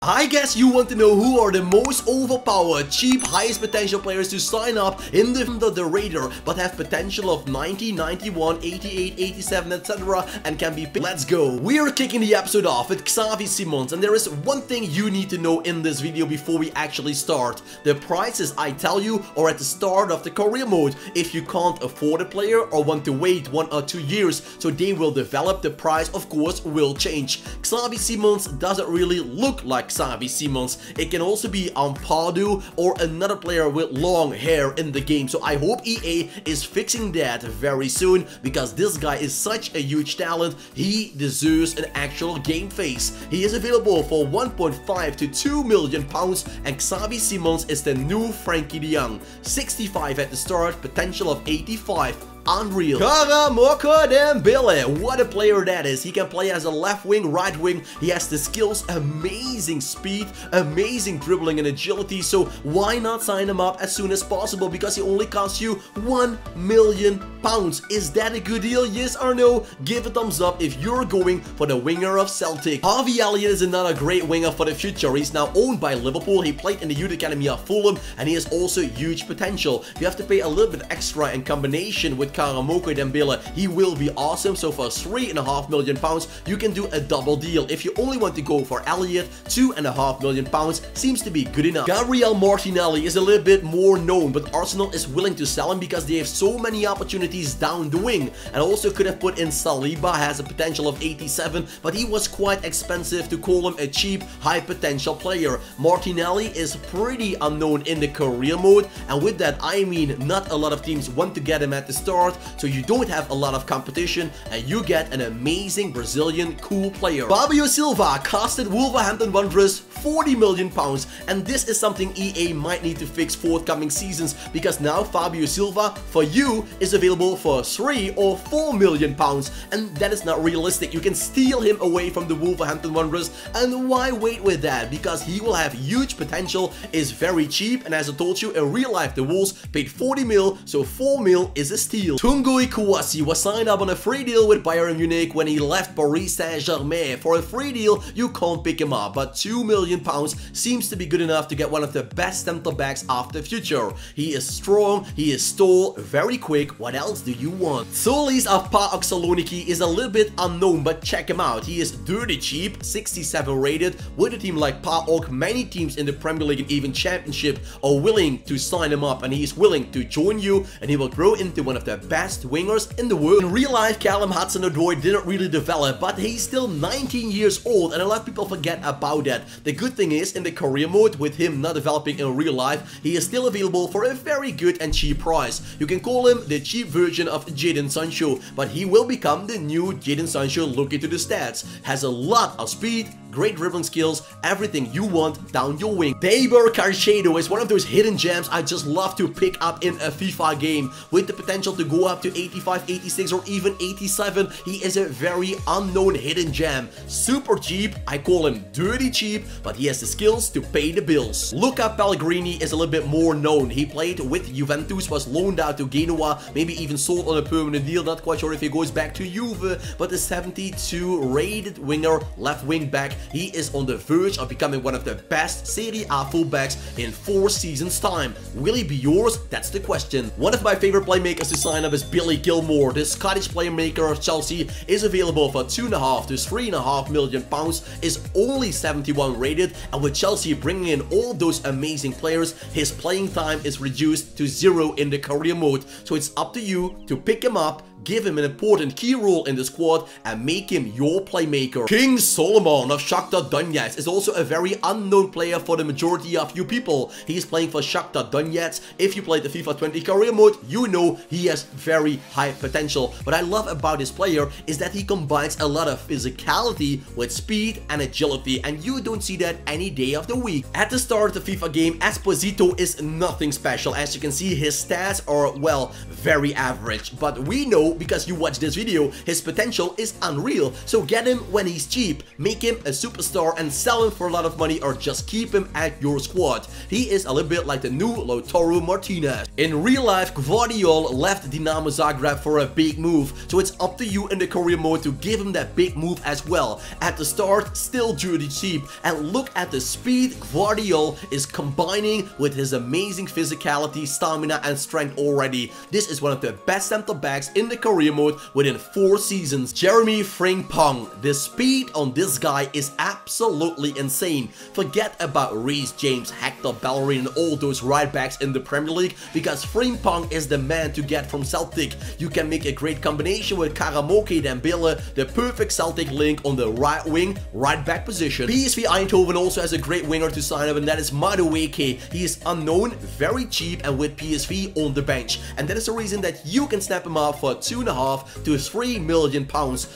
I guess you want to know who are the most overpowered, cheap, highest potential players to sign up in the Raider, but have potential of 90, 91, 88, 87, etc. and can be picked. Let's go. We are kicking the episode off with Xavi Simons, and there is one thing you need to know in this video before we actually start. The prices I tell you are at the start of the career mode. If you can't afford a player or want to wait 1 or 2 years so they will develop, the price of course will change. Xavi Simons doesn't really look like Xavi Simons. It can also be Ampadu or another player with long hair in the game. So I hope EA is fixing that very soon, because this guy is such a huge talent. He deserves an actual game face. He is available for 1.5 to 2 million pounds, and Xavi Simons is the new Frankie de Jong. 65 at the start, potential of 85. Unreal. Karamoko Dembele, what a player that is. He can play as a left wing, right wing. He has the skills, amazing speed, amazing dribbling and agility. So why not sign him up as soon as possible, because he only costs you 1 million pounds. Is that a good deal? Yes or no? Give a thumbs up if you're going for the winger of Celtic. Harvey Elliott is another great winger for the future. He's now owned by Liverpool. He played in the youth academy of Fulham, and he has also huge potential. You have to pay a little bit extra in combination with Karamoko Dembele. He will be awesome. So for 3.5 million pounds, you can do a double deal. If you only want to go for Elliott, 2.5 million pounds seems to be good enough. Gabriel Martinelli is a little bit more known, but Arsenal is willing to sell him because they have so many opportunities down the wing. And also could have put in Saliba, has a potential of 87, but he was quite expensive to call him a cheap, high potential player. Martinelli is pretty unknown in the career mode, and with that I mean not a lot of teams want to get him at the start. So you don't have a lot of competition, and you get an amazing Brazilian cool player. Fabio Silva costed Wolverhampton Wanderers 40 million pounds, and this is something EA might need to fix forthcoming seasons, because now Fabio Silva for you is available for 3 or 4 million pounds, and that is not realistic. You can steal him away from the Wolverhampton Wanderers, and why wait with that? Because he will have huge potential, is very cheap, and as I told you, in real life the Wolves paid 40 mil, so 4 mil is a steal. Tunguy Kouassi was signed up on a free deal with Bayern Munich when he left Paris Saint-Germain. For a free deal, you can't pick him up, but 2 million pounds seems to be good enough to get one of the best centre backs of the future. He is strong, he is tall, very quick. What else do you want? Solis of PAOK Saloniki is a little bit unknown, but check him out. He is dirty cheap, 67 rated. With a team like PAOK, many teams in the Premier League and even Championship are willing to sign him up, and he is willing to join you, and he will grow into one of the best wingers in the world. In real life, Callum Hudson-Odoi didn't really develop, but he's still 19 years old, and a lot of people forget about that. The good thing is, in the career mode, with him not developing in real life, he is still available for a very good and cheap price. You can call him the cheap version of Jadon Sancho, but he will become the new Jadon Sancho. Look into the stats. Has a lot of speed, great dribbling skills, everything you want down your wing. Deiber Caicedo is one of those hidden gems I just love to pick up in a FIFA game, with the potential to go up to 85, 86 or even 87. He is a very unknown hidden gem. Super cheap, I call him dirty cheap, but he has the skills to pay the bills. Luca Pellegrini is a little bit more known. He played with Juventus, was loaned out to Genoa, maybe even sold on a permanent deal. Not quite sure if he goes back to Juve, but the 72 rated winger, left wing back. He is on the verge of becoming one of the best Serie A fullbacks in 4 seasons time. Will he be yours? That's the question. One of my favorite playmakers to sign up is Billy Gilmour. The Scottish playmaker of Chelsea is available for 2.5 to 3.5 million pounds, is only 71 rated, and with Chelsea bringing in all those amazing players, his playing time is reduced to 0 in the career mode. So it's up to you to pick him up, give him an important key role in the squad, and make him your playmaker. King Solomon of Shakhtar Donetsk is also a very unknown player for the majority of you people. He is playing for Shakhtar Donetsk. If you played the FIFA 20 career mode, you know he has very high potential. What I love about this player is that he combines a lot of physicality with speed and agility, and you don't see that any day of the week. At the start of the FIFA game, Esposito is nothing special. As you can see, his stats are, well, very average, but we know because you watch this video, his potential is unreal. So get him when he's cheap, make him a superstar and sell him for a lot of money, or just keep him at your squad. He is a little bit like the new Lautaro Martinez. In real life, Gvardiol left Dinamo Zagreb for a big move, so it's up to you in the career mode to give him that big move as well. At the start, still dirty cheap, and look at the speed Gvardiol is combining with his amazing physicality, stamina and strength already. This is one of the best center backs in the career mode within 4 seasons. Jeremy Frimpong, the speed on this guy is absolutely insane. Forget about Reece James, Hector Bellerin and all those right backs in the Premier League, because Frimpong is the man to get from Celtic. You can make a great combination with Karamoke Dembele, the perfect Celtic link on the right wing, right back position. PSV Eindhoven also has a great winger to sign up, and that is Madueke. He is unknown, very cheap, and with PSV on the bench. And that is the reason that you can snap him up for £2.5 to £3 million.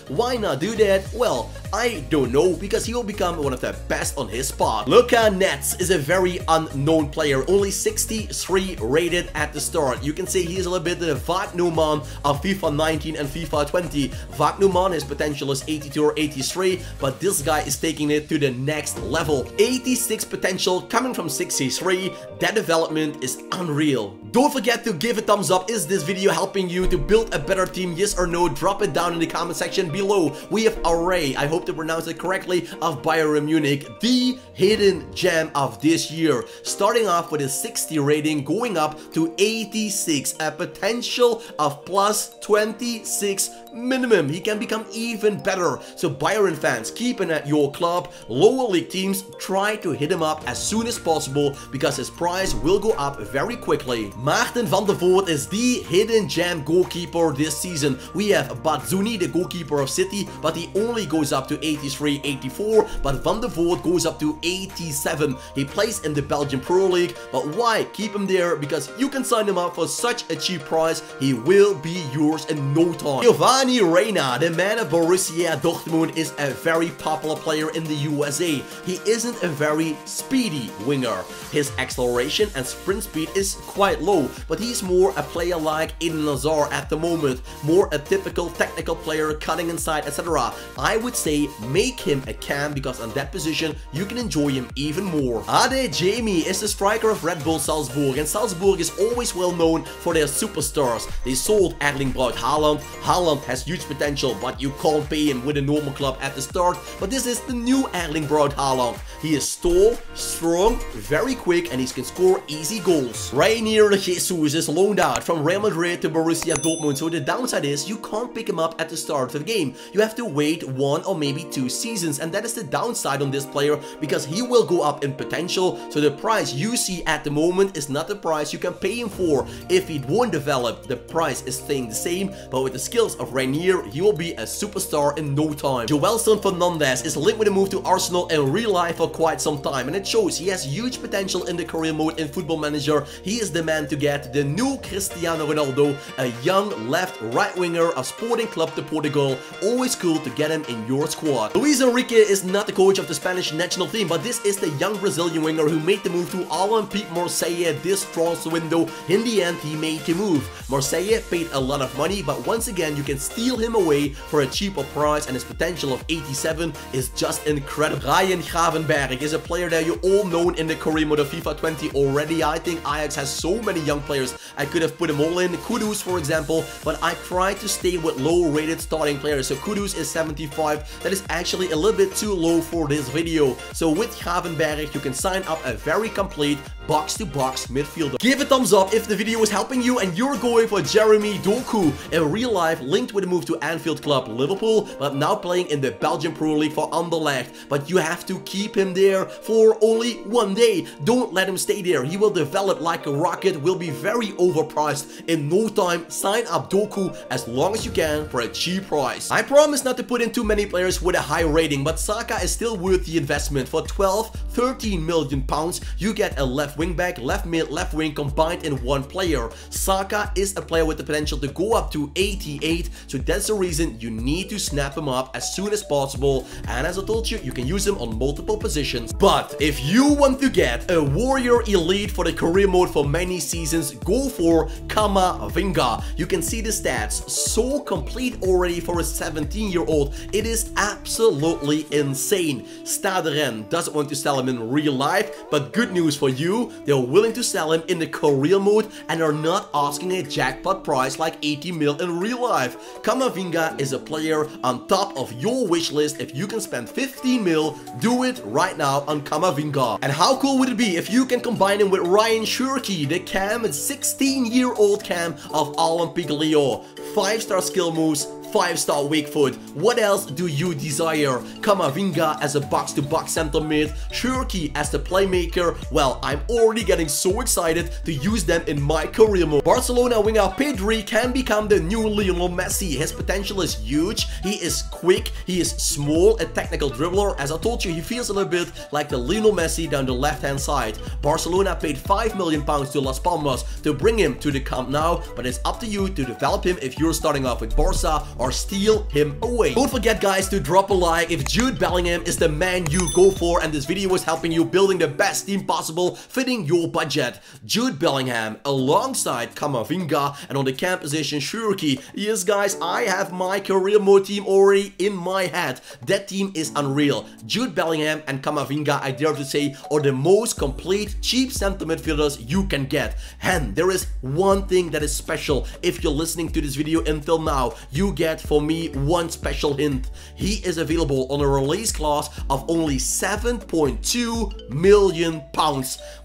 Why not do that? Well, I don't know, because he will become one of the best on his spot. Luka Nets is a very unknown player, only 63 rated at the start. You can say he is a little bit the Wagnumann of FIFA 19 and FIFA 20. Wagnumann, his potential is 82 or 83, but this guy is taking it to the next level. 86 potential coming from 63, that development is unreal. Don't forget to give a thumbs up. Is this video helping you to build a better team? Yes or no? Drop it down in the comment section below. We have Array, I hope to pronounce it correctly, of Bayern Munich, the hidden gem of this year. Starting off with a 60 rating, going up to 86, a potential of plus 26 minimum. He can become even better. So Bayern fans, keep him at your club. Lower league teams, try to hit him up as soon as possible, because his price will go up very quickly. Maarten van der Voort is the hidden gem goalkeeper this season. We have Batshuayi, the goalkeeper of City, but he only goes up to 83, 84, but Van der Voort goes up to 87. He plays in the Belgian Pro League, but why keep him there? Because you can sign him up for such a cheap price. He will be yours in no time. Giovanni Reina, the man of Borussia Dortmund, is a very popular player in the USA. He isn't a very speedy winger. His acceleration and sprint speed is quite low, but he's more a player like Eden Hazard at the moment, more a typical technical player cutting inside, etc. I would say make him a cam, because on that position you can enjoy him even more. Adeyemi is the striker of Red Bull Salzburg, and Salzburg is always well known for their superstars. They sold Erling Braut Haaland. Haaland has huge potential, but you can't pay him with a normal club at the start. But this is the new Erling Braut Haaland. He is tall, strong, very quick, and he can score easy goals. Reinier Jesus is loaned out from Real Madrid to Borussia Dortmund, so the downside is you can't pick him up at the start of the game. You have to wait 1 or maybe 2 seasons, and that is the downside on this player, because he will go up in potential. So the price you see at the moment is not the price you can pay him for. If he won't develop, the price is staying the same, but with the skills of Reinier, he will be a superstar in no time. Joelson Fernandes is linked with a move to Arsenal in real life for quite some time, and it shows he has huge potential in the career mode in Football Manager. He is the man to get, the new Cristiano Ronaldo, a young left-right winger of Sporting Club de Portugal. Always cool to get him in your squad. Luis Enrique is not the coach of the Spanish national team, but this is the young Brazilian winger who made the move to Olympique Marseille this transfer window. In the end, he made the move. Marseille paid a lot of money, but once again, you can steal him away for a cheaper price, and his potential of 87 is just incredible. Ryan Gravenberg is a player that you all known in the career mode of FIFA 20 already. I think Ajax has so many young players. I could have put them all in, Kudus for example, but I tried to stay with low rated starting players. So Kudus is 75. That is actually a little bit too low for this video. So with Gravenberg, you can sign up a very complete box-to-box midfielder. Give a thumbs up if the video is helping you and you're going for Jeremy Doku, in real life linked with a move to Anfield Club Liverpool, but now playing in the Belgian Pro League for Anderlecht. But you have to keep him there for only 1 day. Don't let him stay there. He will develop like a rocket, will be very overpriced in no time. Sign up Doku as long as you can for a cheap price. I promise not to put in too many players with a high rating, but Saka is still worth the investment. For 12-13 million pounds, you get a left left wing back, left mid, left wing combined in one player. Saka is a player with the potential to go up to 88, so that's the reason you need to snap him up as soon as possible. And as I told you, you can use him on multiple positions. But if you want to get a warrior elite for the career mode for many seasons, go for Camavinga. You can see the stats, so complete already for a 17-year-old. It is absolutely insane. Stade Rennes doesn't want to sell him in real life, but good news for you, they're willing to sell him in the career mode and are not asking a jackpot price like 80 mil in real life. Camavinga is a player on top of your wish list. If you can spend 15 mil, do it right now on Camavinga. And how cool would it be if you can combine him with Ryan Cherki, the cam, a 16-year-old cam of Olympique Lyon. 5-star skill moves, 5-star weak foot. What else do you desire? Camavinga as a box-to-box center mid, Cherki as the playmaker. Well, I'm already getting so excited to use them in my career mode. Barcelona winger Pedri can become the new Lionel Messi. His potential is huge. He is quick, he is small, a technical dribbler. As I told you, he feels a little bit like the Lionel Messi down the left-hand side. Barcelona paid £5 million to Las Palmas to bring him to the Camp Nou, but it's up to you to develop him if you're starting off with Barca or steal him away. Don't forget, guys, to drop a like if Jude Bellingham is the man you go for and this video is helping you building the best team possible fitting your budget. Jude Bellingham alongside Camavinga, and on the cam position Cherki. Yes, guys, I have my career mode team already in my head. That team is unreal. Jude Bellingham and Camavinga, I dare to say, are the most complete cheap center midfielders you can get. And there is one thing that is special. If you're listening to this video until now, you get for me one special hint. He is available on a release clause of only £7.2 million.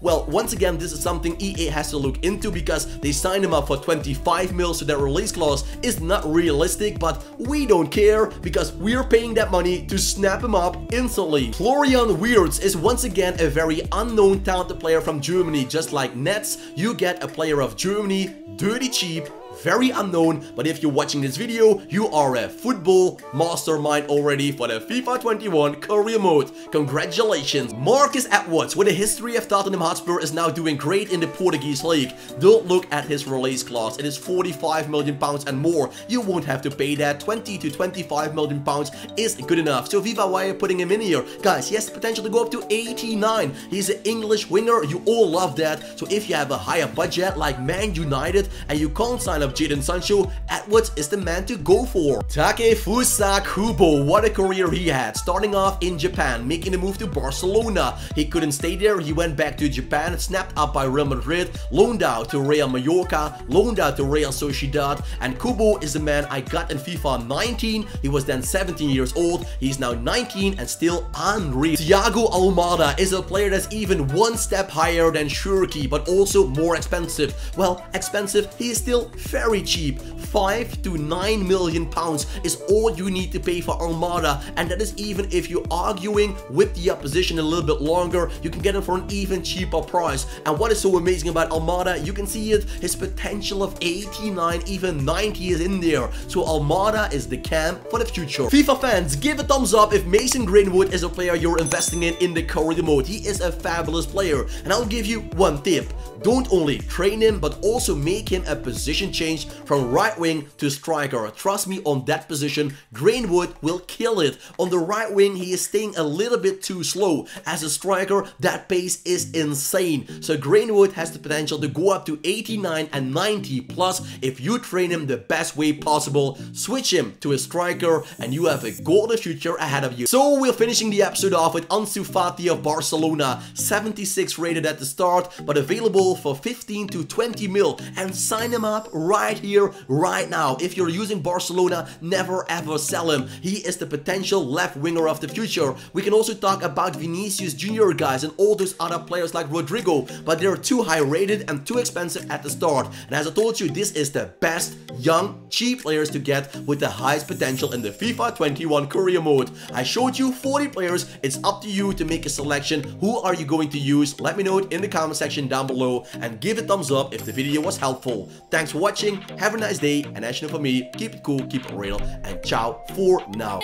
Well, once again, this is something EA has to look into because they signed him up for 25 mil, so that release clause is not realistic, but we don't care because we're paying that money to snap him up instantly. Florian Wirtz is once again a very unknown talented player from Germany. Just like Nets, you get a player of Germany, dirty cheap, very unknown, but if you're watching this video, you are a football mastermind already for the FIFA 21 career mode. Congratulations. Marcus Edwards, with a history of Tottenham Hotspur, is now doing great in the Portuguese league. Don't look at his release clause. It is £45 million and more. You won't have to pay that. 20 to 25 million pounds is good enough. So FIFA, why are you putting him in here? Guys, he has the potential to go up to 89. He's an English winger. You all love that. So if you have a higher budget like Man United and you can't sign up Jadon Sancho, Edwards is the man to go for. Takefusa Kubo, what a career he had. Starting off in Japan, making the move to Barcelona. He couldn't stay there, he went back to Japan, snapped up by Real Madrid, loaned out to Real Mallorca, loaned out to Real Sociedad, and Kubo is the man I got in FIFA 19. He was then 17 years old, he's now 19 and still unreal. Thiago Almada is a player that's even one step higher than Cherki, but also more expensive. Well, expensive, he is still very cheap. 5 to 9 million pounds is all you need to pay for Almada, and that is even if you're arguing with the opposition a little bit longer. You can get him for an even cheaper price. And what is so amazing about Almada, you can see it, his potential of 89, even 90 is in there. So Almada is the cam for the future. FIFA fans, give a thumbs up if Mason Greenwood is a player you're investing in the career mode. He is a fabulous player, and I'll give you one tip. Don't only train him, but also make him a position change from right wing to striker. Trust me, on that position, Greenwood will kill it. On the right wing, he is staying a little bit too slow. As a striker, that pace is insane. So Greenwood has the potential to go up to 89 and 90 plus if you train him the best way possible. Switch him to a striker and you have a golden future ahead of you. So we're finishing the episode off with Ansu Fati of Barcelona. 76 rated at the start, but available for 15 to 20 mil, and sign him up right here, right now. If you're using Barcelona, never ever sell him. He is the potential left winger of the future. We can also talk about Vinicius Junior, guys, and all those other players like Rodrigo, but they're too high rated and too expensive at the start. And as I told you, this is the best young, cheap players to get with the highest potential in the FIFA 21 career mode. I showed you 40 players. It's up to you to make a selection. Who are you going to use? Let me know it in the comment section down below, and give a thumbs up if the video was helpful. Thanks for watching, have a nice day, and as you know, for me, keep it cool, keep it real, and ciao for now.